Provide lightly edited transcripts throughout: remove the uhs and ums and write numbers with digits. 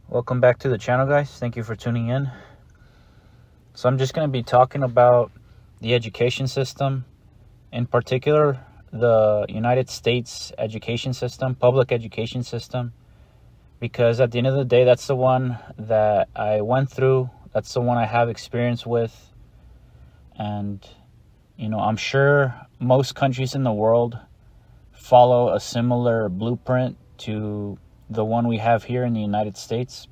Welcome back to the channel, guys. Thank you for tuning in. So I'm just going to be talking about the education system, in particular the United States education system, public education system, because at the end of the day, that's the one that I went through. That's the one I have experience with. And, I'm sure most countries in the world follow a similar blueprint to the one we have here in the United States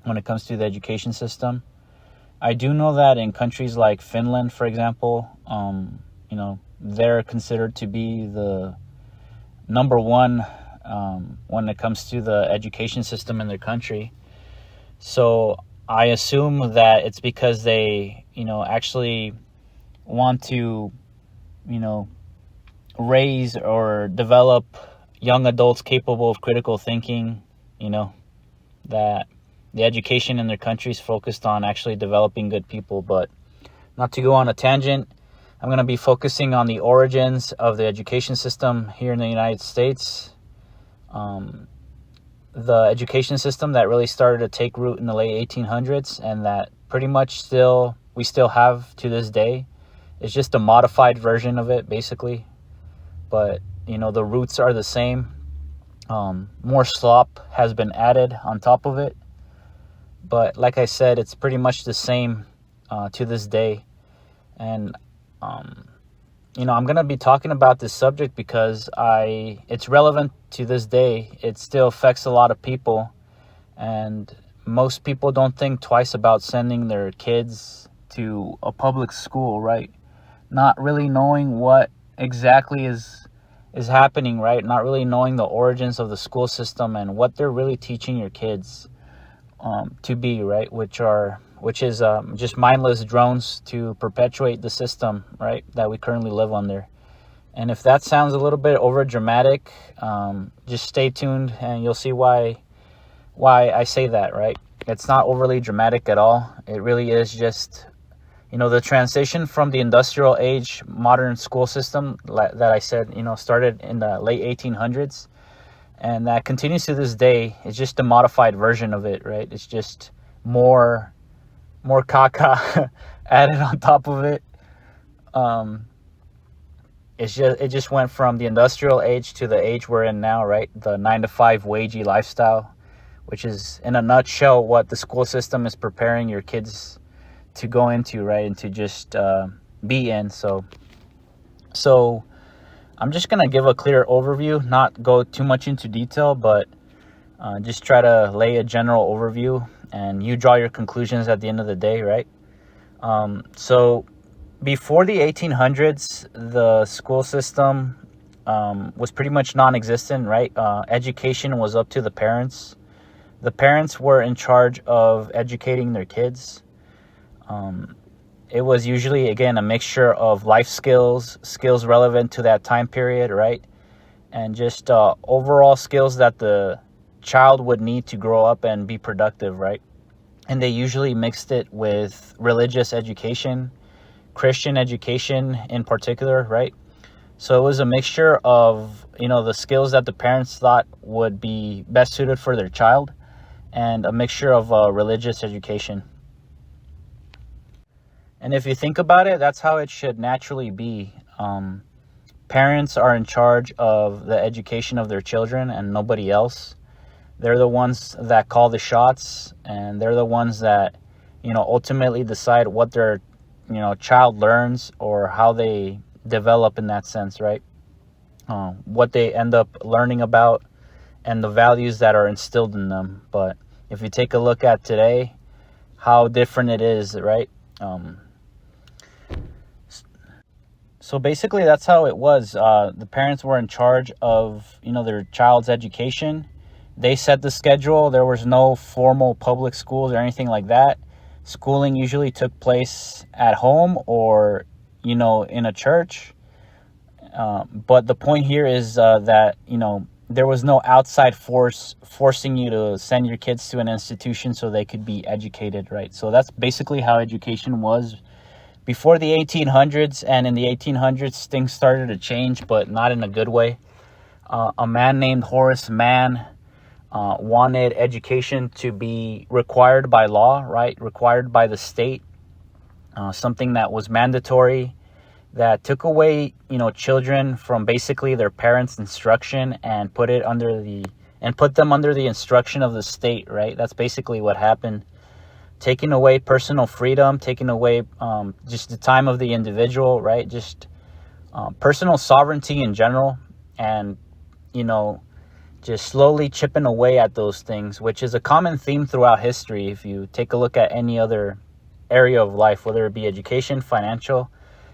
when it comes to the education system. I do know that in countries like Finland, for example, they're considered to be the number one when it comes to the education system in their country. So I assume that it's because they, actually want to, raise or develop young adults capable of critical thinking, that the education in their country is focused on actually developing good people. But not to go on a tangent, I'm going to be focusing on the origins of the education system here in the United States. The education system that really started to take root in the late 1800s and that pretty much we still have to this day. It's just a modified version of it, basically. But, the roots are the same. More slop has been added on top of it. But like I said, it's pretty much the same to this day. And, I'm going to be talking about this subject because it's relevant to this day. It still affects a lot of people. And most people don't think twice about sending their kids to a public school, right? Not really knowing what exactly is happening, right? Not really knowing the origins of the school system and what they're really teaching your kids to be, right? Which is just mindless drones to perpetuate the system, right, that we currently live under. And if that sounds a little bit over dramatic, just stay tuned and you'll see why I say that, right? It's not overly dramatic at all. It really is just, the transition from the industrial age modern school system that I said, started in the late 1800s. And that continues to this day. It's just a modified version of it, right? It's just more caca added on top of it. It just went from the industrial age to the age we're in now, right? The 9-to-5 wagey lifestyle, which is in a nutshell what the school system is preparing your kids to go into, right? And to just be in. So I'm just going to give a clear overview, not go too much into detail, but just try to lay a general overview and you draw your conclusions at the end of the day, right? So before the 1800s, the school system was pretty much non-existent, right? Education was up to the parents. The parents were in charge of educating their kids. It was usually, again, a mixture of life skills relevant to that time period, right? And just overall skills that the child would need to grow up and be productive, right? And they usually mixed it with religious education, Christian education in particular, right? So it was a mixture of, the skills that the parents thought would be best suited for their child and a mixture of religious education. And if you think about it, that's how it should naturally be. Parents are in charge of the education of their children and nobody else. They're the ones that call the shots, and they're the ones that, ultimately decide what their, child learns or how they develop in that sense, right? What they end up learning about and the values that are instilled in them. But if you take a look at today, how different it is, right? So basically, that's how it was. The parents were in charge of, their child's education. They set the schedule. There was no formal public schools or anything like that. Schooling usually took place at home or, in a church. But the point here is that, there was no outside force forcing you to send your kids to an institution so they could be educated, right? So that's basically how education was before the 1800s. And in the 1800s, things started to change, but not in a good way. A man named Horace Mann wanted education to be required by law, right? Required by the state, something that was mandatory, that took away, children from basically their parents' instruction and put them under the instruction of the state, right? That's basically what happened. Taking away personal freedom, taking away just the time of the individual, right? Just personal sovereignty in general, and just slowly chipping away at those things, which is a common theme throughout history. If you take a look at any other area of life, whether it be education, financial,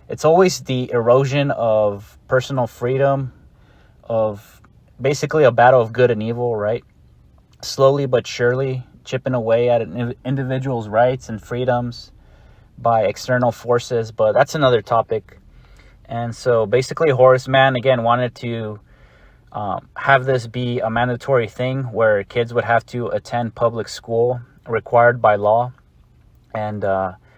it's always the erosion of personal freedom, of basically a battle of good and evil, right? Slowly but surely chipping away at an individual's rights and freedoms by external forces, but that's another topic. And so basically Horace Mann, again, wanted to have this be a mandatory thing where kids would have to attend public school required by law. And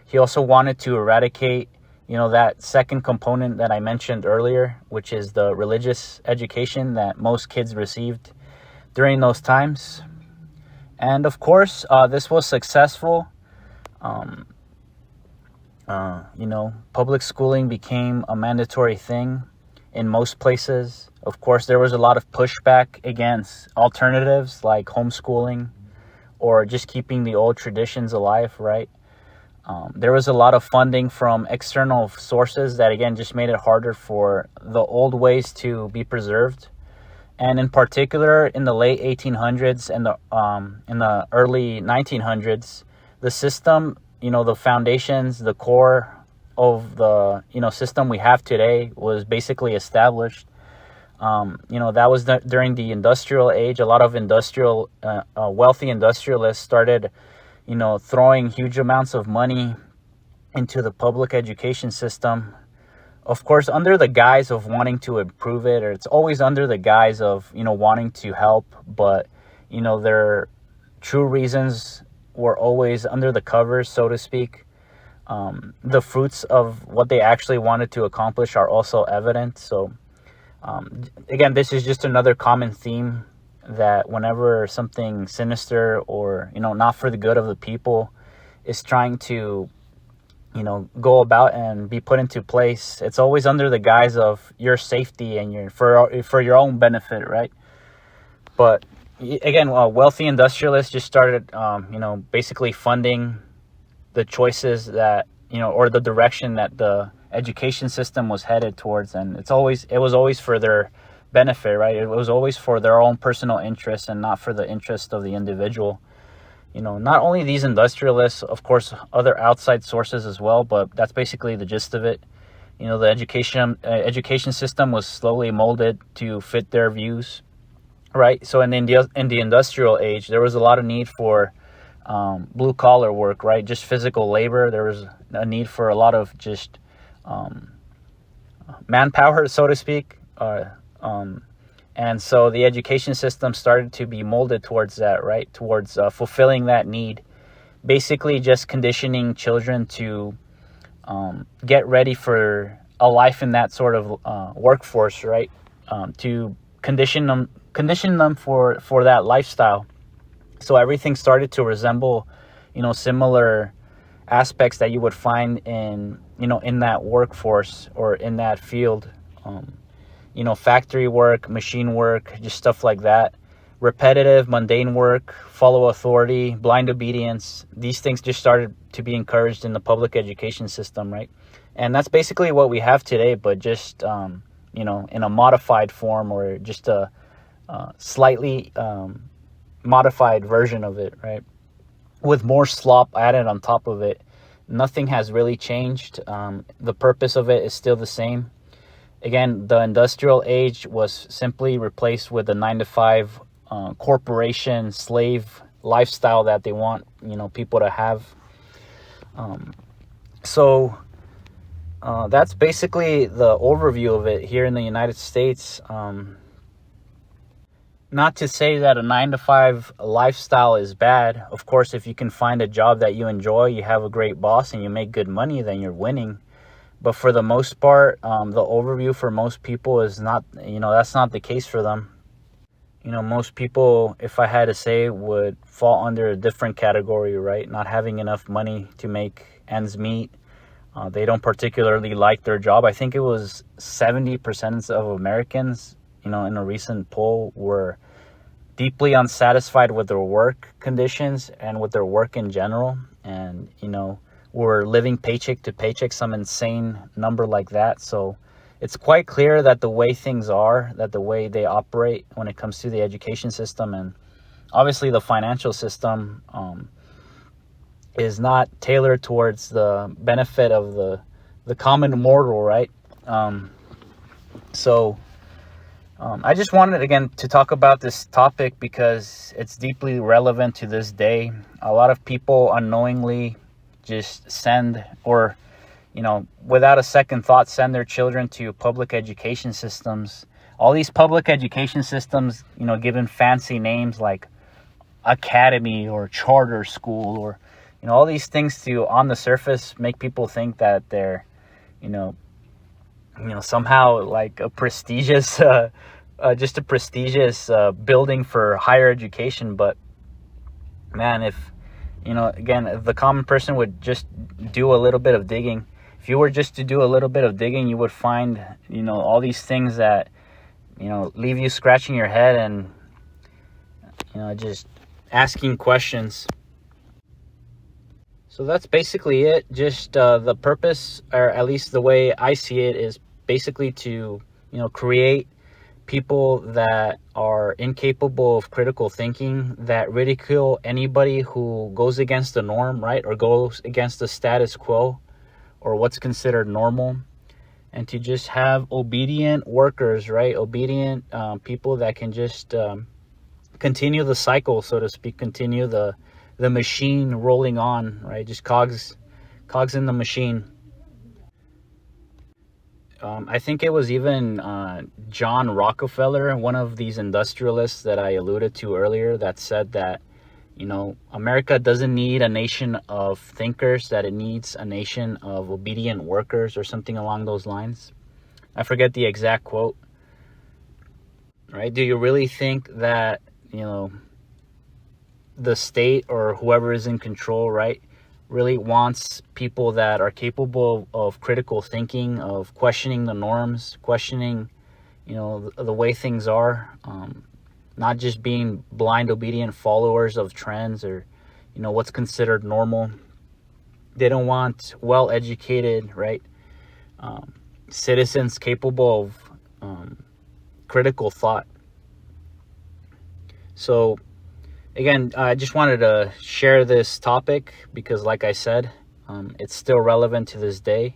he also wanted to eradicate that second component that I mentioned earlier, which is the religious education that most kids received during those times. And of course, this was successful. Public schooling became a mandatory thing in most places. Of course, there was a lot of pushback against alternatives like homeschooling or just keeping the old traditions alive, right? There was a lot of funding from external sources that, again, just made it harder for the old ways to be preserved. And in particular, in the late 1800s and in the early 1900s, the system, the foundations, the core of the, system we have today was basically established. That was during the industrial age. A lot of wealthy industrialists started throwing huge amounts of money into the public education system. Of course, under the guise of wanting to improve it, or it's always under the guise of, wanting to help, but, their true reasons were always under the covers, so to speak. The fruits of what they actually wanted to accomplish are also evident. So, again, this is just another common theme, that whenever something sinister or, not for the good of the people is trying to, go about and be put into place, it's always under the guise of your safety and for your own benefit, right? But again, wealthy industrialists just started, basically funding the choices that, or the direction that the education system was headed towards. And it was always for their benefit, right? It was always for their own personal interests and not for the interest of the individual. Not only these industrialists, of course, other outside sources as well, but that's basically the gist of it. The education system was slowly molded to fit their views, right? So in the industrial age, there was a lot of need for blue collar work, right? Just physical labor. There was a need for a lot of just manpower, so to speak. And so the education system started to be molded towards that, right? Towards fulfilling that need. Basically just conditioning children to get ready for a life in that sort of workforce, right? To condition them for that lifestyle. So everything started to resemble, similar aspects that you would find in that workforce or in that field. Factory work, machine work, just stuff like that. Repetitive, mundane work, follow authority, blind obedience. These things just started to be encouraged in the public education system, right? And that's basically what we have today, but just, in a modified form, or just a slightly modified version of it, right? With more slop added on top of it. Nothing has really changed. The purpose of it is still the same. Again, the industrial age was simply replaced with the 9-to-5 corporation slave lifestyle that they want, people to have. So that's basically the overview of it here in the United States. Not to say that a 9-to-5 lifestyle is bad. Of course, if you can find a job that you enjoy, you have a great boss, and you make good money, then you're winning. But for the most part, the overview for most people is not, that's not the case for them. Most people, if I had to say, would fall under a different category, right? Not having enough money to make ends meet. They don't particularly like their job. I think it was 70% of Americans, in a recent poll, were deeply unsatisfied with their work conditions and with their work in general. And, were living paycheck to paycheck, some insane number like that. So it's quite clear that the way things are, that the way they operate when it comes to the education system and obviously the financial system, is not tailored towards the benefit of the common mortal, right? So I just wanted, again, to talk about this topic because it's deeply relevant to this day. A lot of people unknowingly just send, or without a second thought, send their children to public education systems. All these public education systems, given fancy names like academy or charter school, or all these things to, on the surface, make people think that they're somehow like a prestigious just a prestigious building for higher education. But man, if again, if the common person would just do a little bit of digging, if you were just to do a little bit of digging, you would find all these things that leave you scratching your head and just asking questions. So that's basically it. Just the purpose, or at least the way I see it, is basically to create people that are incapable of critical thinking, that ridicule anybody who goes against the norm, right, or goes against the status quo or what's considered normal, and to just have obedient workers, right, obedient people that can just continue the cycle, so to speak, continue the machine rolling on, right, just cogs in the machine. I think it was even John Rockefeller, one of these industrialists that I alluded to earlier, that said that, America doesn't need a nation of thinkers, that it needs a nation of obedient workers, or something along those lines. I forget the exact quote. Right? Do you really think that, the state or whoever is in control, right, really wants people that are capable of critical thinking, of questioning the norms, questioning, the way things are, not just being blind, obedient followers of trends or, what's considered normal? They don't want well-educated, right, citizens capable of critical thought. So again, I just wanted to share this topic because, like I said, it's still relevant to this day.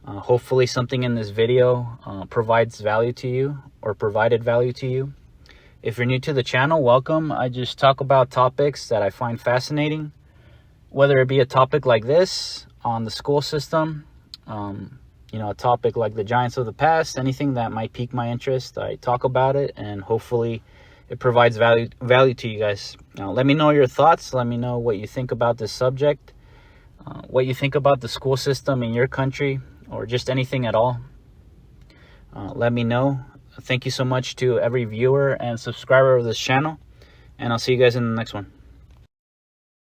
Hopefully something in this video provides value to you, or provided value to you. If you're new to the channel, welcome. I just talk about topics that I find fascinating, whether it be a topic like this on the school system, a topic like the giants of the past, anything that might pique my interest. I talk about it, and hopefully it provides value to you guys. Let me know your thoughts. Let me know what you think about this subject, what you think about the school system in your country, or just anything at all. Let me know. Thank you so much to every viewer and subscriber of this channel, and I'll see you guys in the next one.